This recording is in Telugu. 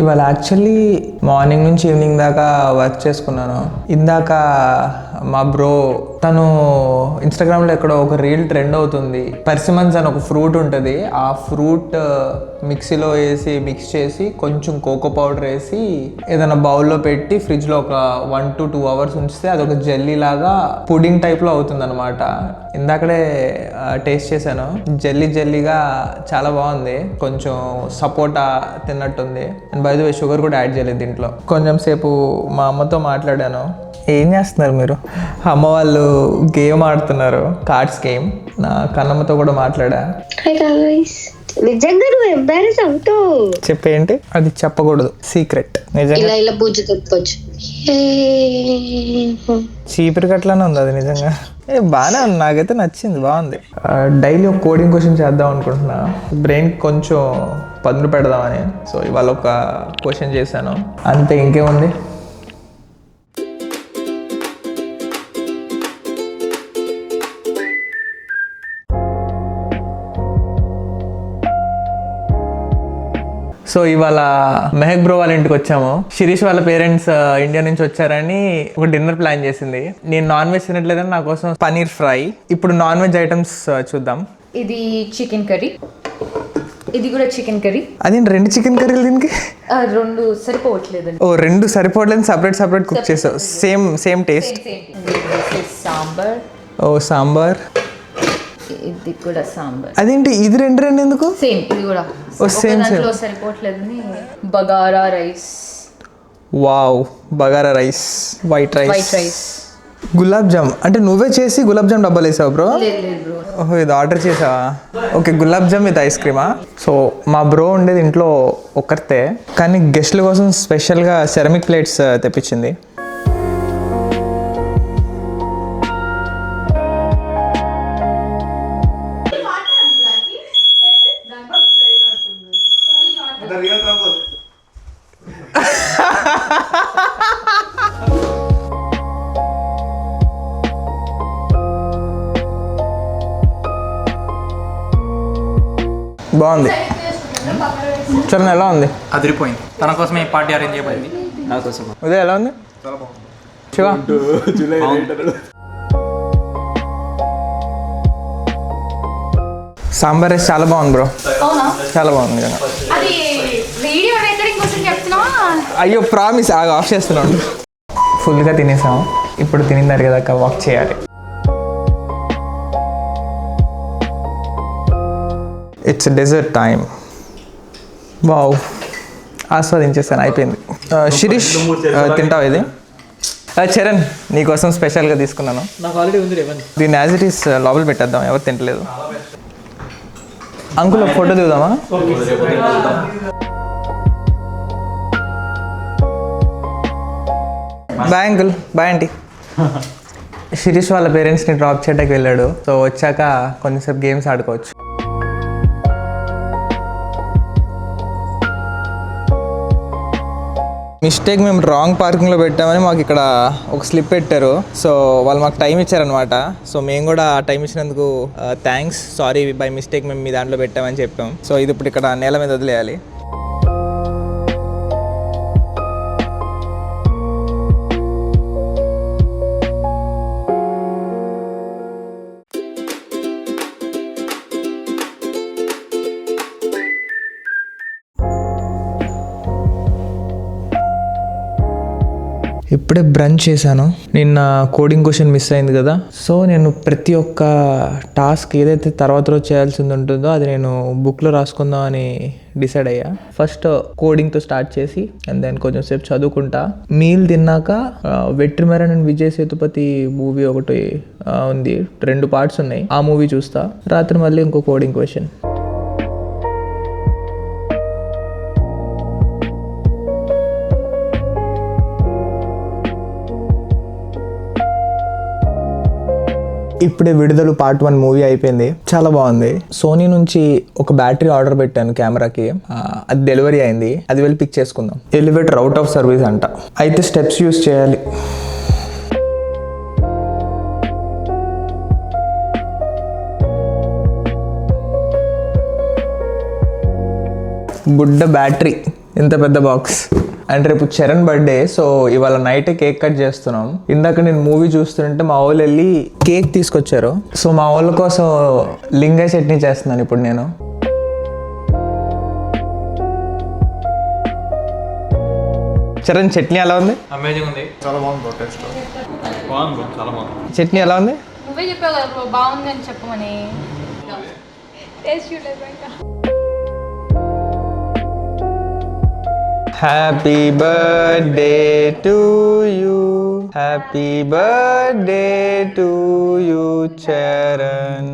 ఇవాళ యాక్చువల్లీ మార్నింగ్ నుంచి ఈవినింగ్ దాకా వర్క్ చేసుకున్నాను. ఇందాక మా బ్రో తను ఇన్స్టాగ్రామ్లో ఎక్కడో ఒక రీల్ ట్రెండ్ అవుతుంది. పర్సిమన్స్ అని ఒక ఫ్రూట్ ఉంటుంది. ఆ ఫ్రూట్ మిక్సీలో వేసి మిక్స్ చేసి కొంచెం కోకో పౌడర్ వేసి ఏదైనా బౌల్లో పెట్టి ఫ్రిడ్జ్లో ఒక 1 to 2 hours ఉంచితే అదొక జెల్లీ లాగా పుడింగ్ టైప్లో అవుతుంది అనమాట. ఇందాకడే టేస్ట్ చేశాను. జెల్లీగా చాలా బాగుంది. కొంచెం సపోటా తిన్నట్టుంది. And by the way sugar కూడా యాడ్ చేయలేదు దీంట్లో. కొంచెం సేపు మా అమ్మతో మాట్లాడాను. ఏం చేస్తున్నారు మీరు? అమ్మ వాళ్ళు గేమ్ ఆడుతున్నారు, కార్డ్స్ గేమ్. నా కన్నమ్మతో కూడా మాట్లాడా. నిజంగా నువ్వు ఎంబారెస్ అవుతావు. చెప్పేంటి? అది చెప్పకూడదు, సీక్రెట్. నిజంగా ఇలా పూజ చెప్పొచ్చు. చీపిరి కట్లానే ఉంది అది. నిజంగా బాగానే ఉంది, నాకైతే నచ్చింది, బాగుంది. డైలీ ఒక కోడింగ్ క్వశ్చన్ చేద్దాం అనుకుంటున్నా, బ్రెయిన్ కొంచెం పదును పెడదామని. సో ఇవాళ ఒక క్వశ్చన్ చేశాను, అంతే, ఇంకేముంది. సో ఇవాళ మెహక్ బ్రో వాళ్ళ ఇంటికి వచ్చాము. శిరీష్ వాళ్ళ పేరెంట్స్ ఇండియా నుంచి వచ్చారని ఒక డిన్నర్ ప్లాన్ చేసింది. నేను నాన్ వెజ్ తినట్లేదని నా కోసం పనీర్ ఫ్రై. ఇప్పుడు నాన్ వెజ్ ఐటమ్స్ చూద్దాం. ఇది చికెన్ కర్రీ, ఇది కూడా చికెన్ కర్రీ. అదేంటి 2 చికెన్ కర్రీలు దీనికి? 2 సరిపోవట్లేదండి. ఓ 2 సరిపోవట్లేదు, సపరేట్ కుక్ చేసావు. Same taste. Sambar. Oh sambar. ఇది కూడా సాంబార్. అదేంటి ఇది 2 ఎందుకు? సేమ్ ఇది కూడా సేమ్ సరిపోవట్లేదని bagara rice. Wow, bagara rice, white rice. Gulab jam అంటే నువ్వే చేసి గులాబ్ జామ్ డబ్బాలు వేసావు బ్రో? లేదు. ఓహో, ఇది ఆర్డర్ చేసావా? Okay, gulab jam with ice క్రీమా? సో మా బ్రో ఉండేది ఇంట్లో ఒక్కరితే, కానీ గెస్ట్ల కోసం స్పెషల్గా సెరమిక్ ప్లేట్స్ తెప్పించింది. బాగుంది. చరణ్ ఎలా ఉంది? అదిరిపోయింది. తన కోసమే ఈ పార్టీ అరేంజ్ చేయబడింది. నా కోసం. ఉదయం ఎలా ఉంది? శివ సాంబార్ రైస్ చాలా బాగుంది బ్రో, చాలా బాగుంది నిజంగా. అయ్యో ప్రామిస్, ఆఫ్ చేస్తున్నాను. ఫుల్గా తినేసాము. ఇప్పుడు తినిన కదా వాక్ చేయాలి. It's dessert time. వావ్, ఆస్వాదించేస్తాను, అయిపోయింది. శిరీష్ తింటావు ఇది? చరణ్ నీకోసం స్పెషల్గా తీసుకున్నాను. నాకు ఆల్రెడీ ఉంది. దీన్ని యాజ్ ఇట్ ఈస్ లోపల పెట్టేద్దాం, ఎవరు తింటలేదు. అంకుల్ ఫోటో దిగుదామా? Bye uncle. Bye aunty. Shirish వాళ్ళ పేరెంట్స్ని డ్రాప్ చేయడానికి వెళ్ళాడు. సో వచ్చాక కొంచెంసేపు గేమ్స్ ఆడుకోవచ్చు. మిస్టేక్, మేము రాంగ్ పార్కింగ్లో పెట్టామని మాకు ఇక్కడ ఒక స్లిప్ పెట్టారు. సో వాళ్ళు మాకు టైం ఇచ్చారనమాట. సో మేము కూడా ఆ టైం ఇచ్చినందుకు థ్యాంక్స్, సారీ, బై మిస్టేక్ మేము మీ దాంట్లో పెట్టామని చెప్పాం. సో ఇది ఇప్పుడు ఇక్కడ నేల మీద వదిలేయాలి. ఇప్పుడే బ్రంచ్ చేశాను. నిన్న కోడింగ్ క్వశ్చన్ మిస్ అయింది కదా. సో నేను ప్రతి ఒక్క టాస్క్ ఏదైతే తర్వాత రోజు చేయాల్సింది ఉంటుందో అది నేను బుక్లో రాసుకుందాం అని డిసైడ్ అయ్యా. ఫస్ట్ కోడింగ్తో స్టార్ట్ చేసి అండ్ దెన్ కొంచెం సేపు చదువుకుంటా. మీల్ తిన్నాక వెట్రిమారన్ అండ్ విజయ్ సేతుపతి మూవీ ఒకటి ఉంది, 2 parts ఉన్నాయి, ఆ మూవీ చూస్తా. రాత్రి మళ్ళీ ఇంకో కోడింగ్ క్వశ్చన్. ఇప్పుడే విడుదల Part 1 మూవీ అయిపోయింది, చాలా బాగుంది. సోనీ నుంచి ఒక బ్యాటరీ ఆర్డర్ పెట్టాను కెమెరాకి, అది డెలివరీ అయింది. అది వెళ్ళి పిక్ చేసుకుందాం. ఎలివేటర్ అవుట్ ఆఫ్ సర్వీస్ అంట, అయితే స్టెప్స్ యూస్ చేయాలి. బుడ్డ బ్యాటరీ ఇంత పెద్ద బాక్స్. అండ్ రేపు చరణ్ బర్త్డే, సో ఇవాళ నైట్ కేక్ కట్ చేస్తున్నాం. ఇందాక నేను మూవీ చూస్తుంటే మా వాళ్ళు వెళ్ళి కేక్ తీసుకొచ్చారు. సో మా వాళ్ళ కోసం లింగాయ చట్నీ చేస్తున్నాను ఇప్పుడు నేను. చరణ్ చట్నీ ఎలా ఉంది? అమేజింగ్ ఉంది, చాలా బాగుంది. టేస్ట్ బాగుంది, చాలా బాగుంది. చట్నీ ఎలా ఉంది? నువ్వే చెప్పావు కదా బ్రో బాగుంది అని చెప్పమని. Happy birthday to you, happy birthday to you Charan.